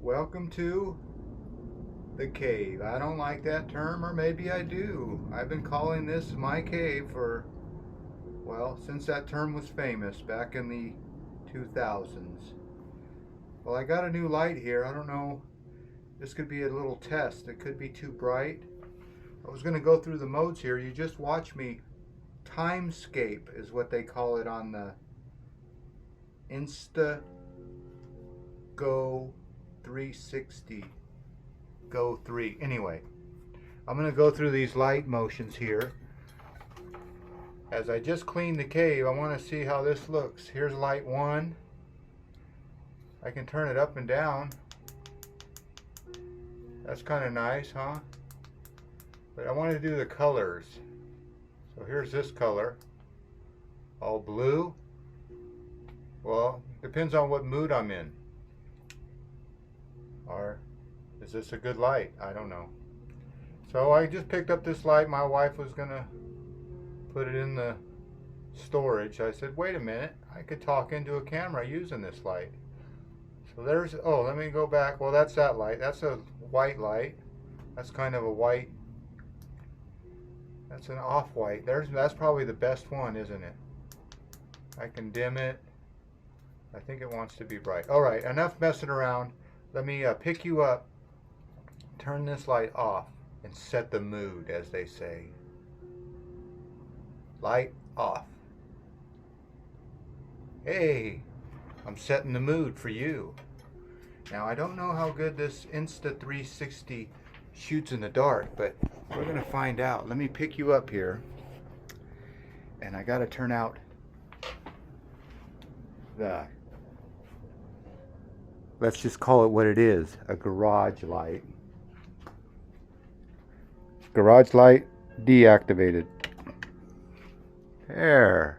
Welcome to the cave. I don't like that term, or maybe I do. I've been calling this my cave for, well, since that term was famous back in the 2000s. Well, I got a new light here. I don't know. This could be a little test. It could be too bright. I was going to go through the modes here. You just watch me. Timescape is what they call it on the Instago 360. Go 3. Anyway, I'm going to go through these light motions here. As I just cleaned the cave, I want to see how this looks. Here's light 1. I can turn it up and down. That's kind of nice, huh? But I want to do the colors. So here's this color. All blue. Well, depends on what mood I'm in. Or is this a good light? I don't know. So I just picked up this light. My wife was going to put it in the storage. I said, wait a minute. I could talk into a camera using this light. So there's, oh, let me go back. Well, that's that light. That's a white light. That's kind of a white. That's an off-white. That's probably the best one, isn't it? I can dim it. I think it wants to be bright. All right, enough messing around. Let me pick you up, turn this light off, and set the mood, as they say. Light off. Hey, I'm setting the mood for you. Now, I don't know how good this Insta360 shoots in the dark, but we're going to find out. Let me pick you up here. And I got to turn out the, let's just call it what it is, a garage light. Garage light deactivated. There.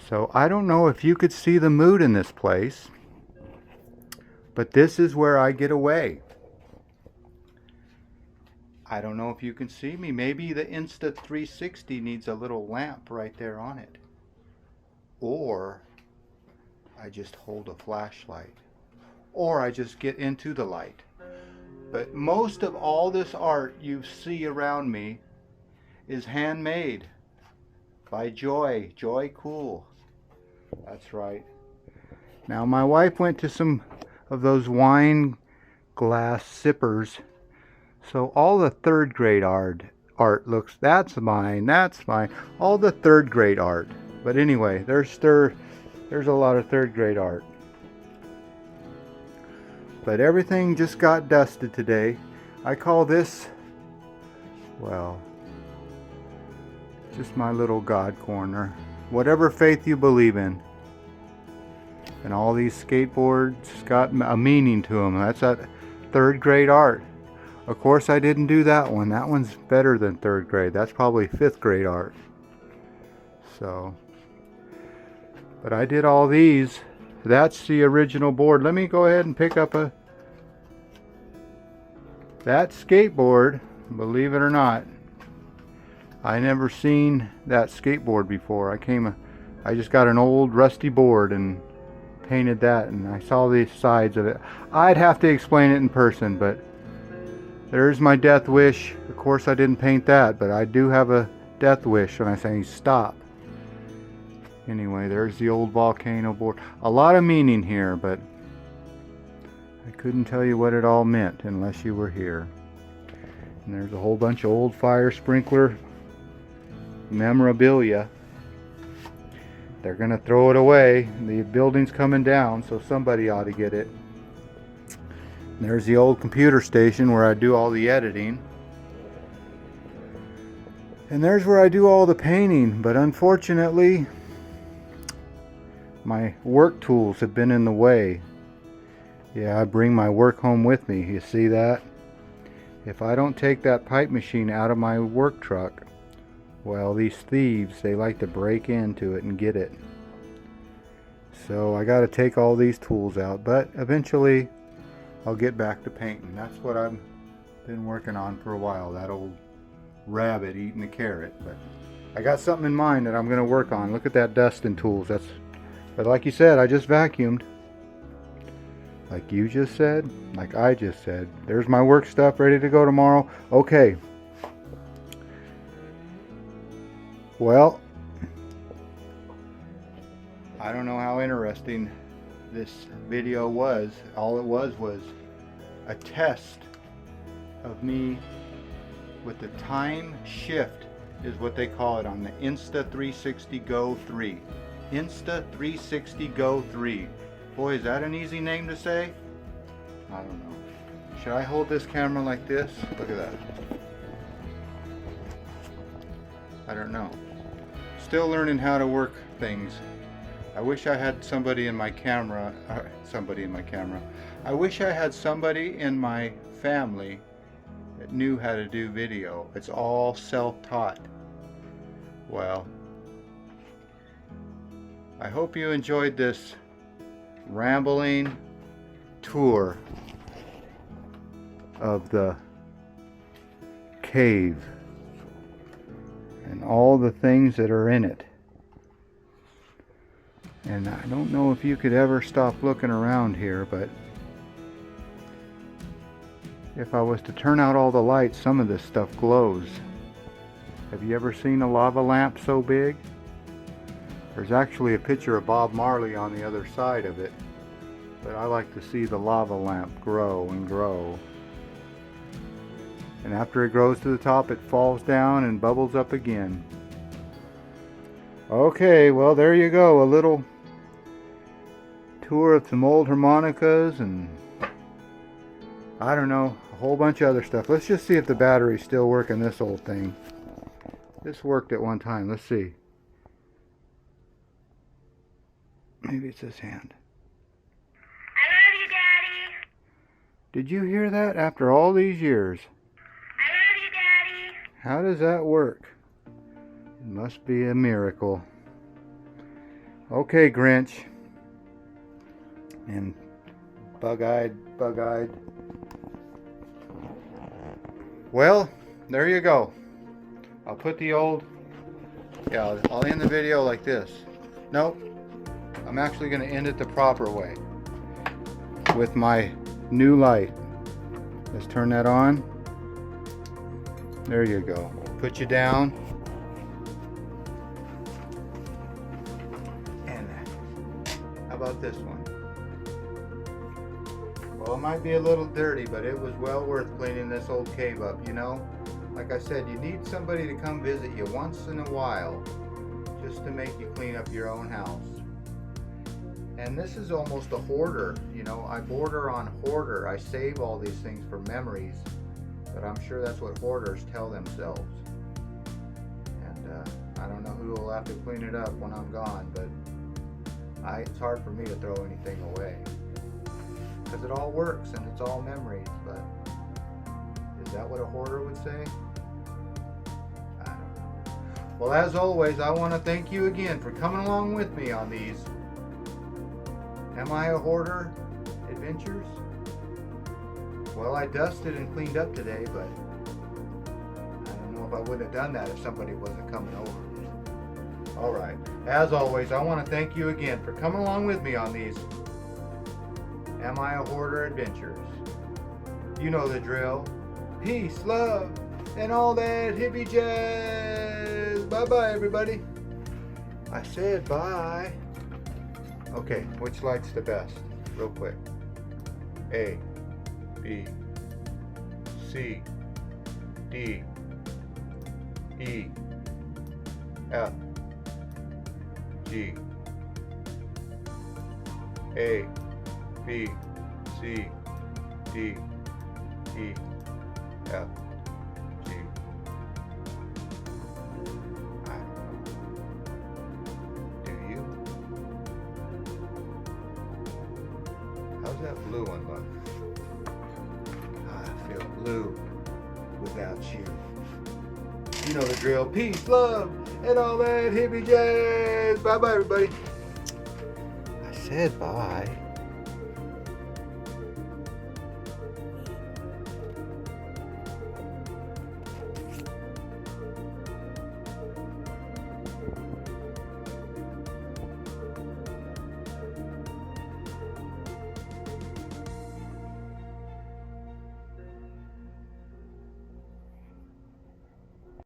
So I don't know if you could see the mood in this place, but this is where I get away. I don't know if you can see me. Maybe the Insta360 needs a little lamp right there on it. Or I just hold a flashlight. Or I just get into the light. But most of all this art you see around me is handmade by Joy. Joy Cool. That's right. Now my wife went to some of those wine glass sippers. So all the third grade art looks, that's mine, all the third grade art. But anyway, there's a lot of third grade art. But everything just got dusted today. I call this, well, just my little God corner. Whatever faith you believe in. And all these skateboards got a meaning to them. That's that third grade art. Of course, I didn't do that one. That one's better than third grade. That's probably fifth grade art. So, but I did all these. That's the original board. Let me go ahead and pick up that skateboard. Believe it or not, I never seen that skateboard before. I just got an old rusty board and painted that, and I saw the sides of it. I'd have to explain it in person, but there's my death wish. Of course I didn't paint that, but I do have a death wish when I say stop. Anyway, there's the old volcano board. A lot of meaning here, but I couldn't tell you what it all meant unless you were here. And there's a whole bunch of old fire sprinkler memorabilia. They're gonna throw it away. The building's coming down, so somebody ought to get it. There's the old computer station where I do all the editing. And there's where I do all the painting, but unfortunately, my work tools have been in the way. Yeah, I bring my work home with me. You see that? If I don't take that pipe machine out of my work truck, well, these thieves, they like to break into it and get it. So I got to take all these tools out, but eventually I'll get back to painting. That's what I've been working on for a while, that old rabbit eating the carrot. But I got something in mind that I'm going to work on. Look at that dusting tools. But like you said, I just vacuumed. like you just said, like I just said. There's my work stuff ready to go tomorrow. Okay. Well, I don't know how interesting this video was. All it was a test of me with the time shift, is what they call it on the Insta360 Go 3. Insta360 Go 3. Boy, is that an easy name to say? I don't know. Should I hold this camera like this? Look at that. I don't know. Still learning how to work things. I wish I had somebody in my camera. I wish I had somebody in my family that knew how to do video. It's all self-taught. Well, I hope you enjoyed this rambling tour of the cave and all the things that are in it. And I don't know if you could ever stop looking around here, but if I was to turn out all the lights, some of this stuff glows. Have you ever seen a lava lamp so big? There's actually a picture of Bob Marley on the other side of it, but I like to see the lava lamp grow and grow. And after it grows to the top, it falls down and bubbles up again. Okay, well, there you go. A little tour of some old harmonicas and I don't know, a whole bunch of other stuff. Let's just see if the battery's still working this old thing. This worked at one time. Let's see. Maybe it's his hand. I love you, Daddy. Did you hear that after all these years? I love you, Daddy. How does that work? It must be a miracle. Okay, Grinch. And bug-eyed. Well, there you go. I'll put the old... Yeah, I'll end the video like this. Nope. I'm actually going to end it the proper way. With my new light. Let's turn that on. There you go. Put you down. And how about this one? Well, it might be a little dirty, but it was well worth cleaning this old cave up, you know? Like I said, you need somebody to come visit you once in a while just to make you clean up your own house. And this is almost a hoarder, you know? I border on hoarder. I save all these things for memories, but I'm sure that's what hoarders tell themselves. And I don't know who will have to clean it up when I'm gone, but it's hard for me to throw anything away. Because it all works and it's all memories, but is that what a hoarder would say? I don't know. Well, as always, I want to thank you again for coming along with me on these Am I a Hoarder adventures. Well, I dusted and cleaned up today, but I don't know if I would have done that if somebody wasn't coming over. Alright, as always, I want to thank you again for coming along with me on these Am I a Hoarder adventures. You know the drill. Peace, love, and all that hippie jazz. Bye-bye, everybody. I said bye. Okay, which light's the best? Real quick. A, B, C, D, E, F, G, A, B, C, D, E, F, G. I don't know. Do you? How's that blue one look? I feel blue without you. You know the drill. Peace, love, and all that hippie jazz. Bye-bye, everybody. I said bye.